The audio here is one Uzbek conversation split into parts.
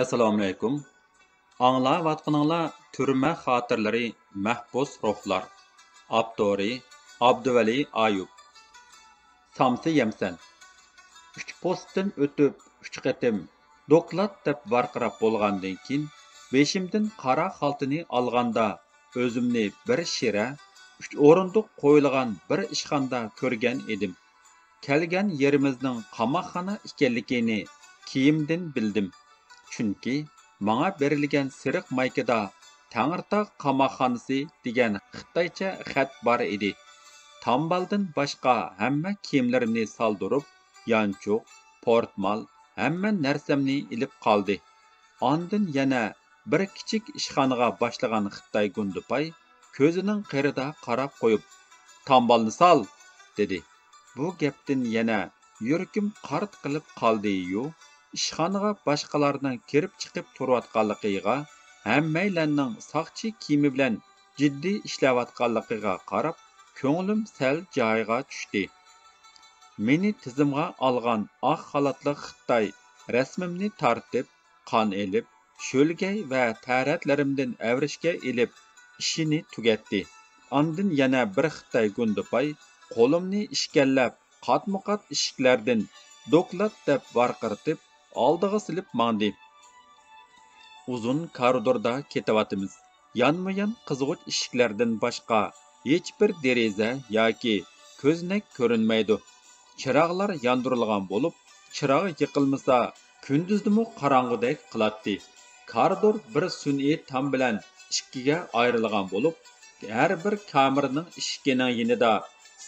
Assalomu alaykum. Anglayotganinglar Türmə xatirləri Məhbus ruhlar. Avtori Abduvali Ayub. Samsi yemsən. 3 postdan ötüb 3 qatim doklad deb varqirab bolğandan keyin beşimdən qara xaltını alğanda özümni bir şirə 3 orunduq qoyulğan bir işxanda ko'rgan edim. Kelgan yerimizning qamoqxona ekanligini kiyimdan bildim. Chunki manga berilgan siriq maykada Tangirtaq qamoqxonasi degan xitoycha xat bor edi. Tambaldan boshqa hamma kiyimlarimni soldirib, yanchuq, portmal, hamma narsamni ilib qoldi. Ondan yana bir kichik ishxonaga boshlagan Xitoy Gundupay ko'zining qirida qarab qo'yib, "Tambalni sol", dedi. Bu gapdan yana yuragim qart qilib qoldi-yu, ishxonaga boshqalarning kirib chiqib turayotganligiga, hammaylarning soqchi kiyimi bilan jiddiy ishlayotganligiga qarab, ko'nglim sal joyiga tushdi. Meni tizimga olgan oq xalatli Xitoy rasmimni tortib, qon elib, sho'lgay va taratlarimdan avrishga elib, ishini tugatdi. Ondan yana bir Xitoy Gundupay qo'limni ishkallab, qatma-qat eshiklardan doklad deb varqirtib, oldiga silib mandi. Uzun koridorda ketyapmiz. Yanma-yan qizg'uch eshiklardan boshqa hech bir deraza yoki ko'znak ko'rinmaydi. Chiroqlar yondirilgan bo'lib, chiroq yiqilmasa, kunduzdimi qorong'udek qiladi. Koridor bir sun'iy tom bilan ikkiga ayrilgan bo'lib, har bir kameraning eshigining yonida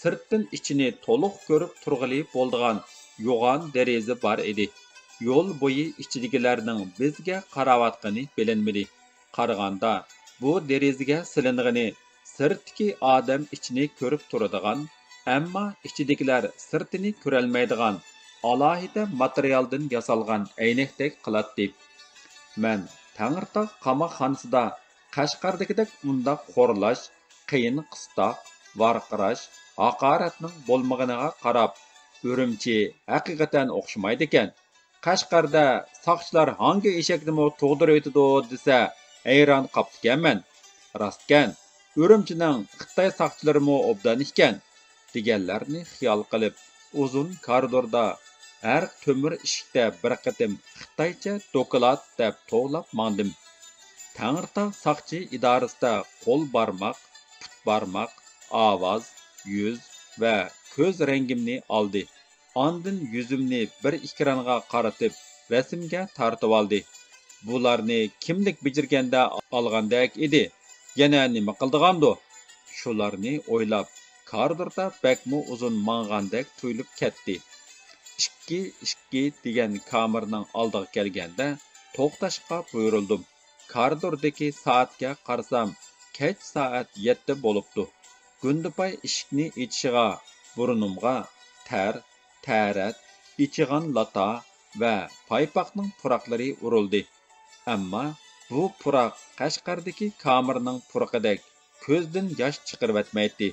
sirtdan ichini to'liq ko'rib turg'ili bo'ldigan yo'g'on deraza bor edi. Yo'l bo'yi ichidagilarning bizga qarayotgani bilinmadi. Qaraganda bu derazaga silingani sirtdagi odam ichini ko'rib turadigan, ammo ichidagilar sirtini ko'rolmaydigan alohida materialdan yasalgan aynakdek qiladi. Men Tangirtaq qamoqxonasida Qashqardagidek undaq xo'rlash, qiyin qistoq, varqirash, haqoratning bo'lmaganiga qarab, Urumchi haqiqatan o'xshamaydi ekan. Qashqarda soqchilar hangi eshaknimi tug'dirib o'tidi desa, hayron qoptikanman. Rostkan, Urumchining Xitoy soqchilarimi obdan ekan, deganlarni xiyol qilib, uzun koridorda har to'mir eshikda bir qatim Xitoycha doklad deb to'g'lab mandim. Tangirtaq soqchi idorasida qo'l barmoq, put barmoq, ovoz, yuz va ko'z rangimni oldi. Ondan yuzimni bir ekranga qaratib, rasmga tortib oldi. Bularni kimlik bijirganda olgandek edi. Yana nima qildigandi? Shularni o'ylab, koridorda bakmu uzun mangandek tuyulib ketdi. 2 degan kameraning oldiga kelganda to'xtashga buyurildim. Koridordagi soatga qarasam, kech soat 7 bo'libdi. Gundupay eshikni ichishiga burnimga tarat, ichigan lata va paypoqning puraqlari urildi. Ammo bu puraq Qashqardagi kameraning puraqidek ko'zdan yosh chiqarib etmaydi.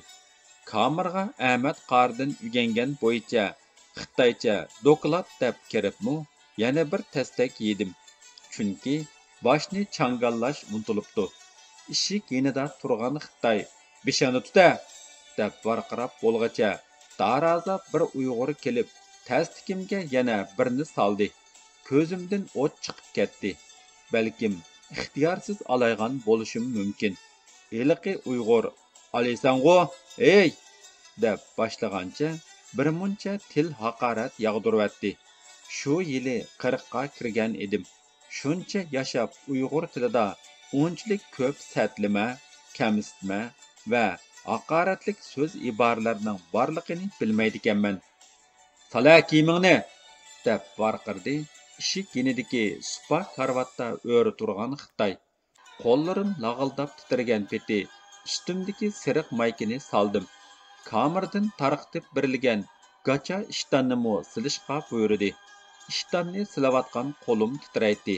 Kameraga Ahmad Qardan o'rgangan bo'yicha Xitoycha doklad deb kiribmi, yana bir tasdak yedim. Chunki boshni changallash unutilibdi. Eshik yonida turgan Xitoy "Beshani tuta" deb varqirab bo'lgacha daraza bir Uyg'ur kelib, tasdikimga yana birini soldi. Ko'zimdan o't chiqib ketdi. Balkim ixtiyorsiz alaygan bo'lishim mumkin. Eliqi Uyg'ur "Alaysango, ey!" deb boshlagancha bir muncha til haqorat yog'dirvatdi. Shu yili 40 ga kirgan edim. Shuncha yashab Uyg'ur tilida unchalik ko'p satlama, kamsitma va haqoratlik so'z iboralarning borligini bilmaydi ekanman. "Sala kiyimingni!" deb varqirdi. Eshik yonidagi supa karvatda o'ri turgan Xitoy. Qo'llarim lag'ildab titragan peti ustimdagi siriq maykini soldim. Kameradan tarqitib berilgan gacha ishtonnimi silishga buyurdi. Ishtonni silayotgan qo'lim titraydi.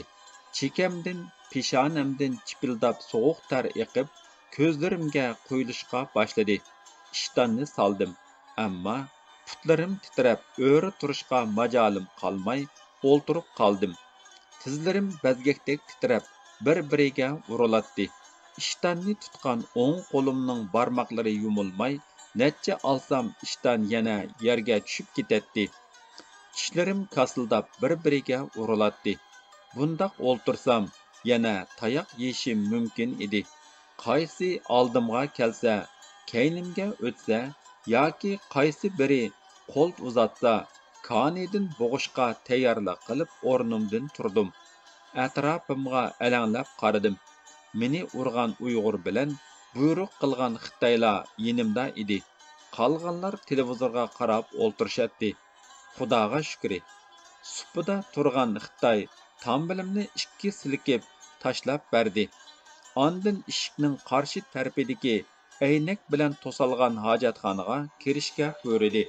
Chekamdan, peshonamdan chipildab sovuq tar eqib, ko'zlarimga quyilishga boshladi. Ishtonni soldim, ammo putlarim titrab, o'ri turishga majolim qolmay o'ltirib qoldim. Tizlerim bezgekdek titrep bir-biriga urilatdi. İştanni tutqan o'ng qo'limning barmoqlari yumulmay, necha alsam ishdan yana yerga tushib ketadi. Tishlarim kasildab bir-biriga urilatdi. Bundaq o'ltirsam, yana tayoq yeyishim mumkin edi. Qaysi oldimga kelsa, keynimga o'tsa, yoki qaysi biri qo'l uzatsa, kanidan bo'g'ishqa tayyorlik qilib o'rnimdan turdim. Atrofimga alanglab qaradim. Meni urgan Uyg'ur bilan buyruq qilgan Xitoylar yonimda edi. Qolganlar televizorga qarab o'ltirishadi. Xudoga shukri. Supida turgan Xitoy tambilimni ikki silkib tashlab berdi. Ondan eshikning qarshi tarafidagi aynak bilan to'salgan hojatxonaga kirishga buyurdi.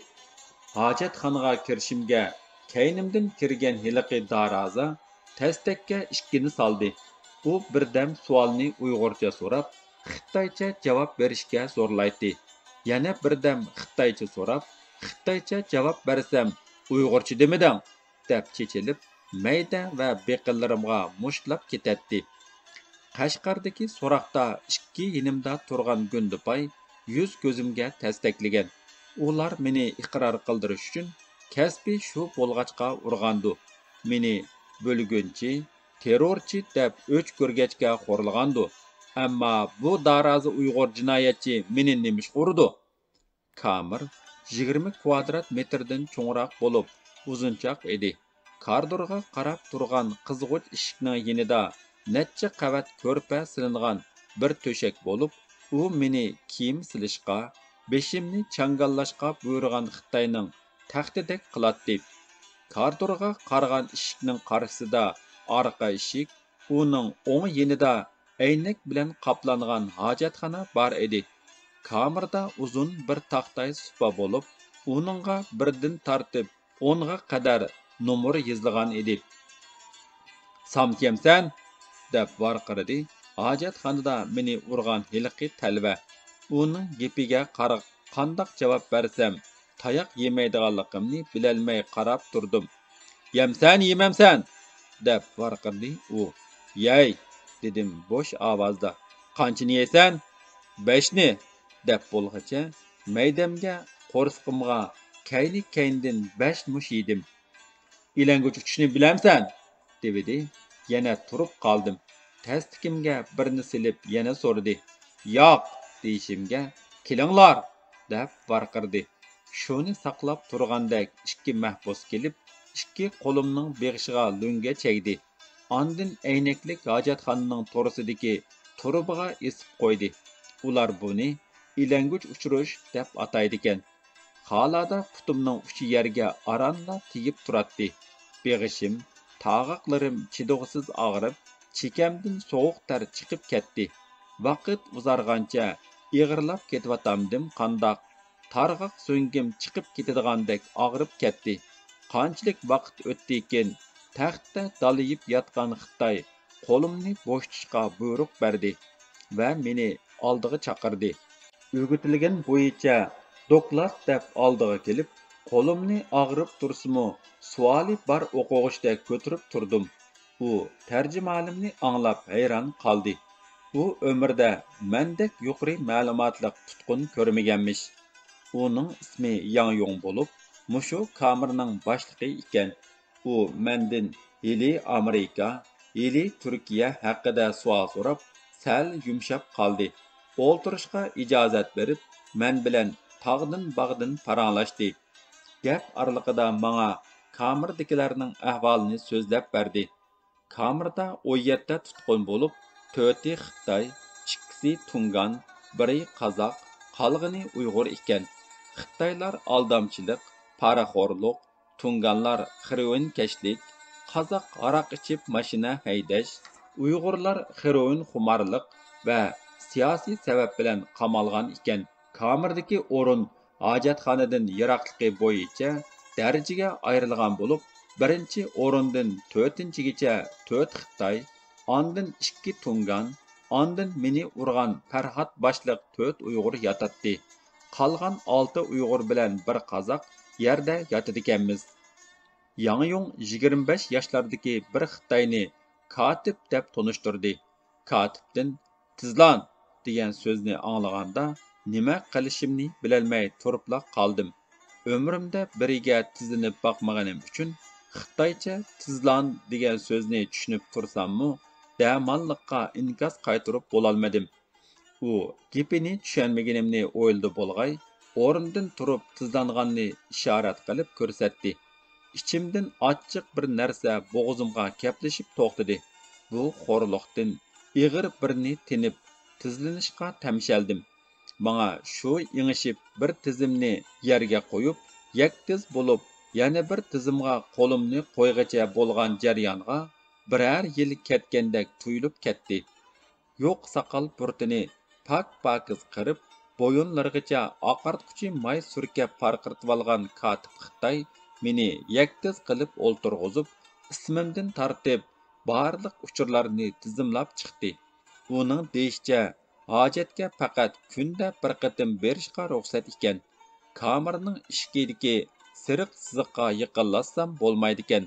Hojatxonaga kirishimga kaynimdan kirgan hiliqi daraza tastakka ishkini soldi. U birdam savolni Uyg'urcha so'rab, Xitoycha javob berishga zo'rlaydi. Yana birdam Xitoycha so'rab, Xitoycha javob bersam, Uyg'urcha demiding? Deb chechilib, mayda va beqillarimga mushtlab ketadi. Qashqardagi so'roqda ikki yonimda turgan Gundupay yuz ko'zimga tastaklagan. Ular meni iqror qildirish uchun kasbi shu bo'lg'achqa urg'andu. Meni bo'lgunchi, terrorchi deb o'ch ko'rgachga xo'rlagandu. Ammo bu darazi Uyg'ur jinoyatchi meni nemish urdi? Kamir 20 kvadrat metrdan cho'ngroq bo'lib, uzunchoq edi. Koridorga qarab turgan qizg'uch eshikning yonida necha qavat ko'rpa silingan bir to'shak bo'lib, u meni kiyim silishga, beshimni changallashga buyurgan Xitoyning taxtidek qiladi. Koridorga qargan eshikning qarshisida orqa eshik, uning o'ng yonida aynak bilan qoplangan hojatxona bor edi. Kamerda uzun bir taxtay supa bo'lib, uningga birdan tartib 10 ga qadar nomer yozilgan edi. "Samkemsan?" deb varqirdi. Hojatxonada meni urgan hiliqi talva. Uning gapiga qarab qandoq javob bersam, tayoq yemaydiganligimni bilolmay qarab turdim. "Yemsan, yemamsan?" deb varqirdi u. "Yey," dedim bo'sh ovozda. "Qanchani yeysan?" "5ni" deb bo'lg'icha maydamga qo'rsqimga kayni-kayndan 5 mush yedim. "Ilang'uch uchishni bilamsan?" dedi. Yana turib qoldim. Tasdikimga birini silib yana so'radi. "Yo'q" deyishimga "Kelinglar" deb varqirdi. Shuni saqlab turgandek ikki mahbus kelib, ikki qo'limning beg'ishiga lunga chegdi. Ondan aynaklik hojatxonaning to'risidagi turbiga esib qo'ydi. Ular buni ilang'uch uchirish deb ataydi ekan. Xalada putimning uchi yerga aranla tegib turadi. Beg'ishim, tog'oqlarim chidog'siz og'rib, chekamdan sovuq ter chiqib ketdi. Vaqt uzargancha ig'irlab ketvatamdim qandoq. Targ'oq so'ngim chiqib ketadigandek og'rib ketdi. Qanchalik vaqt o'tdi ekan, taxtda dalayib yotgan Xitoy qo'limni bo'sh tutishga buyruq berdi va meni oldiga chaqirdi. O'rgatilgan bo'yicha doklad deb oldiga kelib, qo'limni og'rib tursimi, savoli bor o'qig'ichdek ko'tarib turdim. U tarjimonimni anglab hayron qoldi. U umrda mendek yuqori ma'lumotli tutqun ko'rmaganmish. Uning ismi Yang Yong bo'lib, mushu kamerning boshlig'i ekan. U mendan Hili Amerika, Hili Turkiya haqida savol so'rab, sal yumshab qoldi. O'ltirishga ijozat berib, men bilan tog'dan bog'dan paranglashdi. Gap oraliqida menga kamerdagilarning ahvolini so'zlab berdi. Kamerda 17 tutqun bo'lib, 4 Xitoy, 2 Tungan, 1 Qozoq, qolgani Uyg'ur ekan. Xitoylar aldamchilik, paraxo'rlik, Tunganlar xiroin-kashlik, Qozoq aroq ichib mashina haydash, Uyg'urlar xiroin xumarlik va siyosiy sabab bilan qamalgan ekan. Kamerdagi o'rin hojatxonadan yiroqligi bo'yicha darajaga ayrilgan bo'lib, birinchi o'rindan 4-gacha 4 Xitoy, ondan 2 Tungan, ondan meni urgan Farhod boshliq 4 Uyg'ur yotadi. Qolgan 6 Uyg'ur bilan bir Qozoq yerda yotadiganmiz. Yang 25 yoshlardagi bir Xitoyni katib deb tonishtirdi. Katibdan "Tizlan" degan so'zni anglaganda nima qilishimni bilolmay turibla qoldim. Ömrümdə biriga tizlanib boqmaganim uchun Xitoycha "tizlan" degan so'zni tushunib tursammu, damalliqqa inkas qaytarib bo'lolmadim. U gepini tushunmaganimni o'yladi bo'lg'ay, o'rnidan turib tizlanganni ishorat qilib ko'rsatdi. İçimdən açıq bir narsa bo'g'zimga kaplashib to'xtadi. Bu xo'rliqdan ig'ir birni tinib, tizlanishga tamshaldim. Manga shu ingishib bir tizimni yerga qo'yib, yaktiz bo'lib, yana bir tizimga qo'limni qo'yg'icha bo'lgan jarayonga birər yil ketgandek tuyulib ketdi. Yo'q soqol burtini pak-pakiz qirib, bo'yinlargacha oqartquchi may surkab parqirtib olgan katib Xitoy meni yaktiz qilib o'ltirg'izib, ismimdan tartib, barliq uchurlarni tizimlab chiqdi. Uning deyishicha, hojatga faqat kunda bir qatim berishga ruxsat ekan. Kamerning ishkidagi siriq siziqqa yiqinlashsam bo'lmaydi ekan.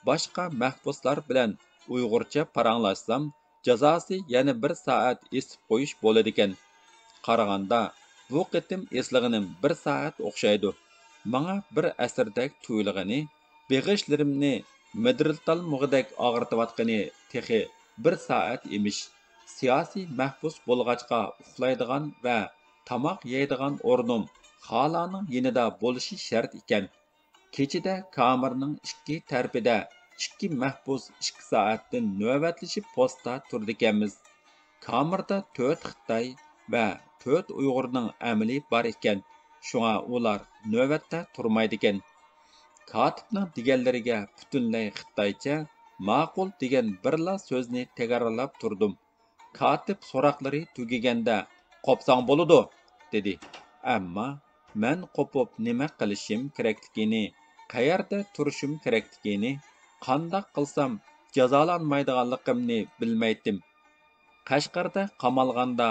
Boshqa mahbuslar bilan Uyg'urcha paranglashsam, jazosi yana 1 soat esib qo'yish bo'ladi ekan. Qaraganda, bu qatim eslag'inim 1 soat o'xshaydi. Manga bir asrdek tuyulg'ini, beg'ishlarimni midriltal mug'idek og'irtayotgani texi 1 soat emish. Siyosiy mahbus bo'lg'achqa uxlaydigan va tamoq yeydigan o'rnim xalaning yinida bo'lishi shart ekan. Kechida kamerning ikki tarafida 2 mahbus 2 soatdan navbatlashib postda turdi ekanmiz. Kamerda 4 Xitoy va 4 Uyg'urning amali bor ekan. Şuna ular növbətdə turmaydı ekan. Katibning deganlariga butunlay Xitoycha ma'qul degan birla so'zni takrorlab turdim. Katib so'roqlari tugaganda "Qopsang bo'ladi" dedi. Ammo men qopib nima qilishim kerakligini, qayerda turishim kerakligini, qandoq qilsam jazolanmaydiganligimni bilmaydim. Qashqarda qamalganda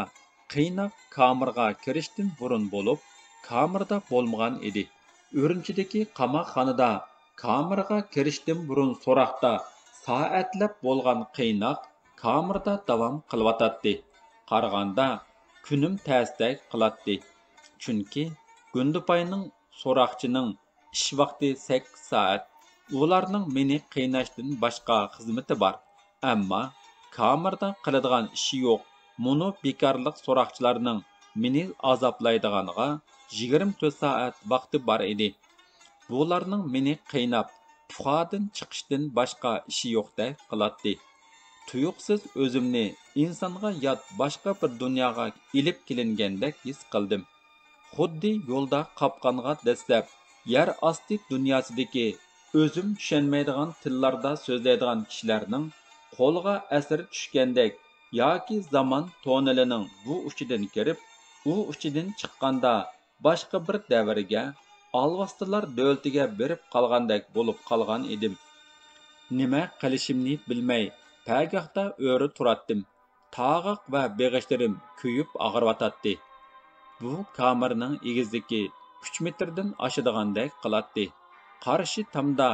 qiynab kamerga kirishdan burun bo'lib, kamerda bo'lmagan edi. Urumchidagi qamoqxonada kamerga kirishdan burun so'roqda soatlab bo'lgan qiynoq kamerda davom qilyotdi. Qaraganda kunim ta'sdek qiladi. Chunki Gundupayning so'roqchining ish vaqti 8 soat. Ularning meni qiynashdan boshqa xizmati bor. Ammo kamerda qiladigan ishi yo'q. Muni bekorlik so'roqchilarning meni azoblaydiganiga 24 soat vaqti bor edi. Bularning meni qiynab, puxadan chiqishdan boshqa ishi yo'qdek qiladi. Tuyuqsiz o'zimni insonga yot boshqa bir dunyoga ilib kelingandek his qildim. Xuddi yo'lda qopqonga dastlab, yer osti dunyosidagi o'zim tushunmaydigan tillarda so'zlaydigan kishilarning qo'lga asir tushgandek yoki zamon tonelining bu uchidan kirib, u uchidan chiqqanda boshqa bir davrga, alvastilar davlatiga berib qolgandek bo'lib qolgan edim. Nima qilishimni bilmay, pagahda o'ri turatdim. Tog'iq va beg'ishlarim kuyib og'irvatadi. Bu kamerning egizligi 3 metrdan oshadigandak qiladi. Qarshi tomda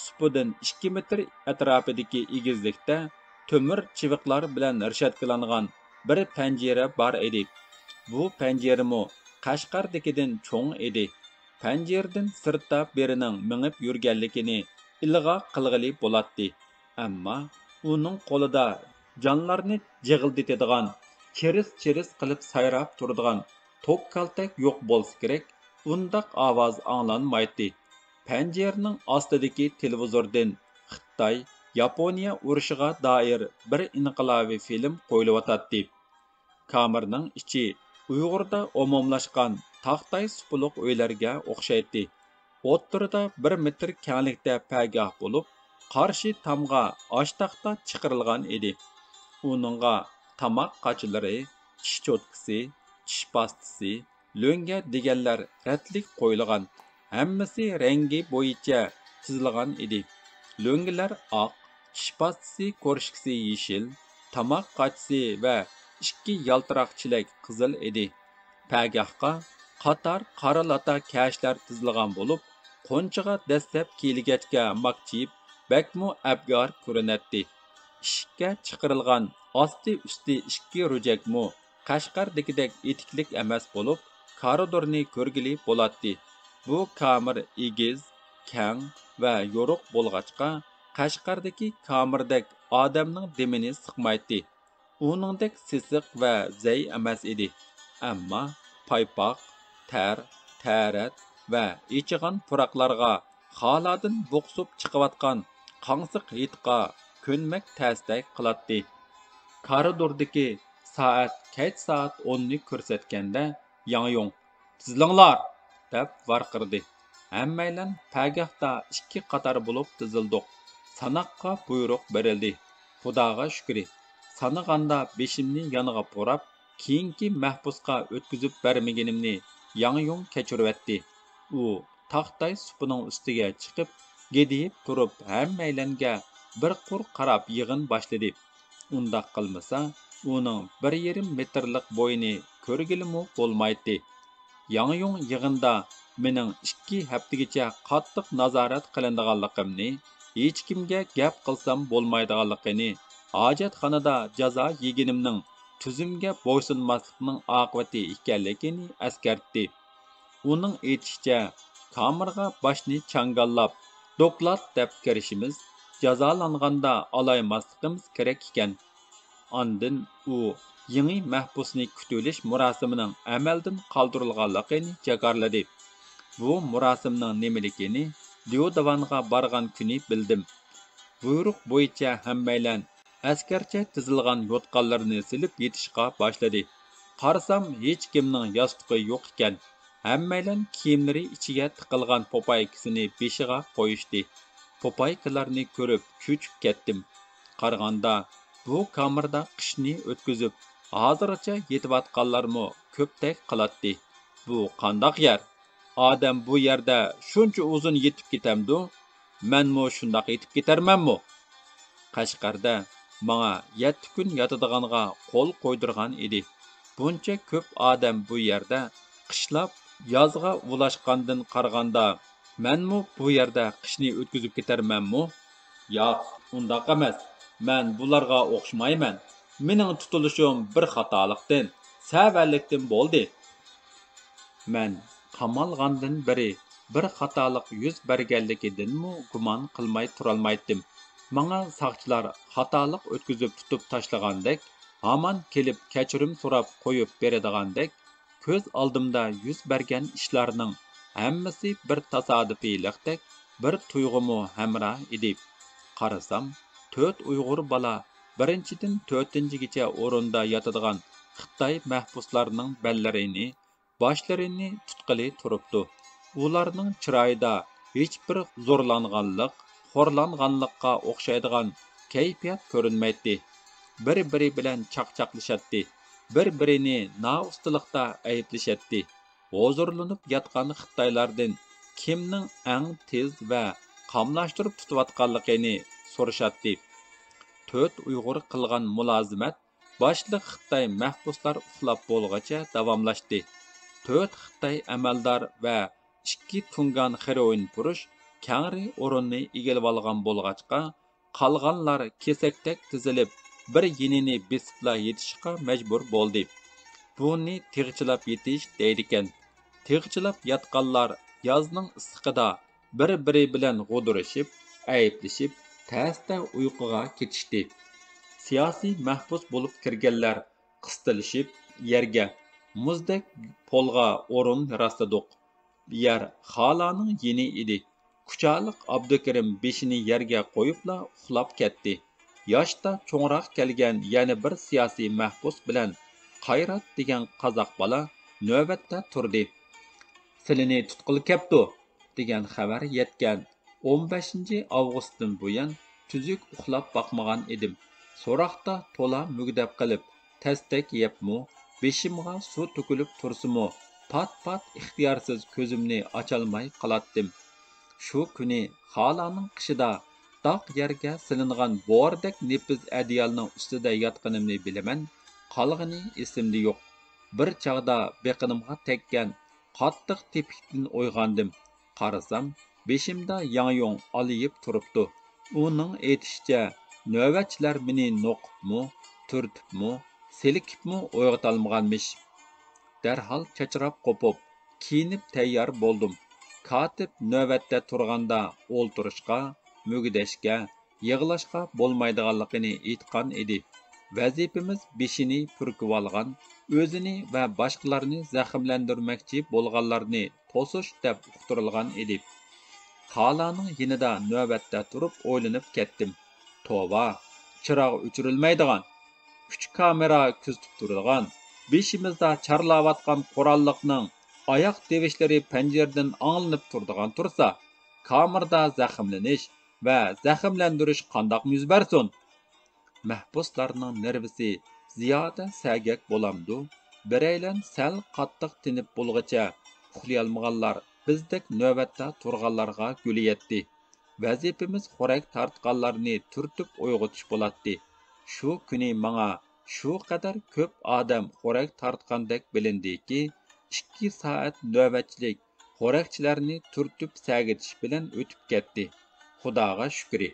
supidan 2 metr atrofidagi egizlikda to'mir chiviqlar bilan rishatkalangan bir panjara bor edi. Bu panjaramo Qashqardagidan cho'ng edi. Panjaradan sirtda berining minib yurganligini ilg'a qilg'ili bo'ladi. Ammo uning qo'lida jonlarni jig'ilditadigan, chiris-chiris qilib sayrab turadigan tok kaltak yo'q bo'lsa kerak, undaq ovoz anglanmaydi. Panjaraning ostidagi televizordan Xitoy, Yaponiya urushiga doir bir inqilobiy film qo'yilyotadi. Kamerning ichi Uyg'urda umumlashgan taxtay supuliq uylarga o'xshaydi. O'ttirida 1 metr kenglikda pagah bo'lib, qarshi tomga oshtaxta chiqirilgan edi. Uningga tamoq qochilari, tish cho'tkisi, tish pastasi, lo'nga deganlar ratlik qo'yilgan. Hammasi rangi bo'yicha chizilgan edi. Lo'ngalar oq, tish pastasi ko'rishkisi yeshil, tamoq qochisi va 2 yaltiroq chilak qizil edi. Pagahga qator qora lata kashlar tizilgan bo'lib, Qo'nchiga dastlab kiyilgachga makchiyib, bakmu abgor ko'rinatdi. Ishikka chiqirilgan osti-usti ikki ro'jakmu Qashqardagidek etiklik emas bo'lib, koridorni ko'rgili bo'latdi. Bu kamir egiz, kang va yo'ruq bo'lg'achqa, Qashqardagi kamirdek odamning demini siqmaydi. Uningdek sisiq va zay emas edi. Ammo paypoq, tarat va ichigan puraqlarga xaladin bo'qsup chiqayotgan qangsiq hidqa ko'nmak ta'sir qiladi. Koridordagi soat kech soat 10 ni ko'rsatganda Yangyong "Tizilinglar!" deb varqirdi. Hammaylan pagahda ikki qator bo'lib tizildik. Sanoqqa buyruq berildi. Xudoga shukri. Sanaganda beshimni yoniga burab, keyingi mahbusqa o'tkazib bermaganimni Yangyong kechirvatdi. U taxtay supining ustiga chiqib, gediyib turib hammaylanga bir qur qarab yig'in boshladi. Undaq qilmasa, uning 1,5 metrlik bo'yini ko'rgilimi bo'lmaydi. Yangyong yig'inda mening 2 haftagacha qattiq nazorat qilinadiganligimni, hech kimga gap qilsam bo'lmaydiganligini, hojatxonada jazo yeganimning tuzumga bo'ysunmaslikning oqibati ekanligini eskartdi. Uning aytishicha, kamerga boshni changallab, doklad deb kirishimiz, jazolanganda alaymasligimiz kerak ekan. Andin u yangi mahbusni kutilish murosimining amaldan qoldirilganligini jakarladi. Bu murosimning nimaligini Diodavanga borgan kuni bildim. Buyruq bo'yicha hammaylan askarcha tizilgan yo'tqanlarni silib yetishga boshladi. Qarasam hech kimning yostiqi yo'q ekan. Hammaylan kiyimlari ichiga tiqilgan popaykasini beshiga qo'yishdi. Popaykalarni ko'rib cho'chib ketdim. Qaraganda bu kamerda qishni o'tkazib, hozircha yetayotganlarmi ko'pdak qiladi. Bu qandoq yer? Odam bu yerda shuncha uzun yetib ketamdu, menmi shundoq yetib ketarmanmi? Qashqarda menga 7 kun yotadiganga qo'l qo'ydirgan edi. Buncha ko'p odam bu yerda qishlab yozga ulashgandan qaraganda, menmi bu yerda qishni o'tkazib ketarmanmi? Yo'q, undoq emas. Men bularga o'xshamayman. Mening tutilishim bir xatolikdan, savallikdan bo'ldi. Men qamalgandan beri bir xatolik yuz berganligidanmi gumon qilmay turolmaydim. Menga saqchilar xatolik o'tkazib tutib tashlagandek, hamon kelib kechirim so'rab qo'yib beradigandek, ko'z oldimda yuz bergan ishlarning hammasi bir tasodifiylikdek bir tuyg'umu hamroh edi. Qarasam, 4 Uyg'ur bola birinchidan 4-gacha o'rinda yotadigan Xitoy mahbuslarining bellarini, boshlarini tutqili turibdi. Ularning chiroyida hech bir zo'rlanganlik, xo'rlanganlikqa o'xshaydigan kayfiyat ko'rinmaydi. Bir-biri bilan chaqchaqlashadi. Bir-birini naustilikda ayblashadi. Hozirlanib yotgan Xitoylardan kimning eng tez va qamlashtirib tutayotganligini so'rashadi. 4 Uyg'ur qilgan mulozimat boshliq Xitoy mahbuslar uxlab bo'lgacha davomlashdi. 4 Xitoy amaldor va 2 tungan heroin purush kangri o'rinni egallab olgan bo'lg'achqa, qolganlar kesakdek tizilib, bir yenini besibla yetishga majbur bo'ldi. Buni tig'chilab yetish deydikan. Tig'chilab yotganlar yozning issiqida bir-biri bilan g'o'dirishib, ayblashib, tasda uyquga ketishdi. Siyosiy mahbus bo'lib kirganlar qistilishib, yerga muzdek polga o'rin rastladik. Yer xolaning yeni edi. Kuchaliq Abdukarim beshini yerga qo'yibla uxlab ketdi. Yoshda cho'ngroq kelgan yana bir siyosiy mahbus bilan Qayrat degan qozoq bola navbatda turdi. Silini tutqil kepti degan xabar yetgan 15 avgustdan buyon tuzuk uxlab boqmagan edim. So'roqda to'la mugdab qilib, tasdak yepmi, beshimga suv to'kilib tursimu, pat-pat ixtiyorsiz ko'zimni ocholmay qolatdim. Shu kuni xolaning qishida daq yerga silingan bo'rdek nepiz adiyalning ustida yotganimni bilaman, qolg'ini esimda yo'q. Bir chog'da beqinimga tekkan qattiq tepikdan uyg'ondim. Qarasam, Beshimda Yangyong alayıp turuptu. Uning aytishicha, navbatchilar meni noqibmi, turtibmi, selikibmi uyg'otolmaganmish. Darhol chachrab qo'pib, kiyinib tayyor bo'ldim. Katib navbatda turganda o'ltirishga, mugidashga, yig'lashga bo'lmaydiganligini aytgan edi. Vazifamiz beshini purkib olgan, o'zini va boshqalarni zaxmlantirmoqchi bo'lganlarni to'sish deb uqtirilgan edi. Xalaning yinida navbatda turib o'ylanib ketdim. Tova, chirog'i o'chirilmaydigan, 3 kamera kuzatib turadigan, beshimizda charlayotgan qurolliqning oyoq devishlari panjaradan anglanib turadigan tursa, kamerada zaxmlanish va zaxmlantirish qandoq yuz bersin? Mahbuslarning nervisi ziyoda sagak bo'lamdu. Biraylan sal qattiq tinib bo'lg'icha uxlayolmaganlar bizdek navbatda turganlarga guliyatdi. Vazifamiz xo'rak tartganlarni turtib uyg'otish bo'ladi. Shu kuni menga shu qadar ko'p odam xo'rak tartgandek bilindiki, 2 soat navbatchilik xo'rakchilarni turtib sagitish bilan o'tib ketdi. Xudoga shukri.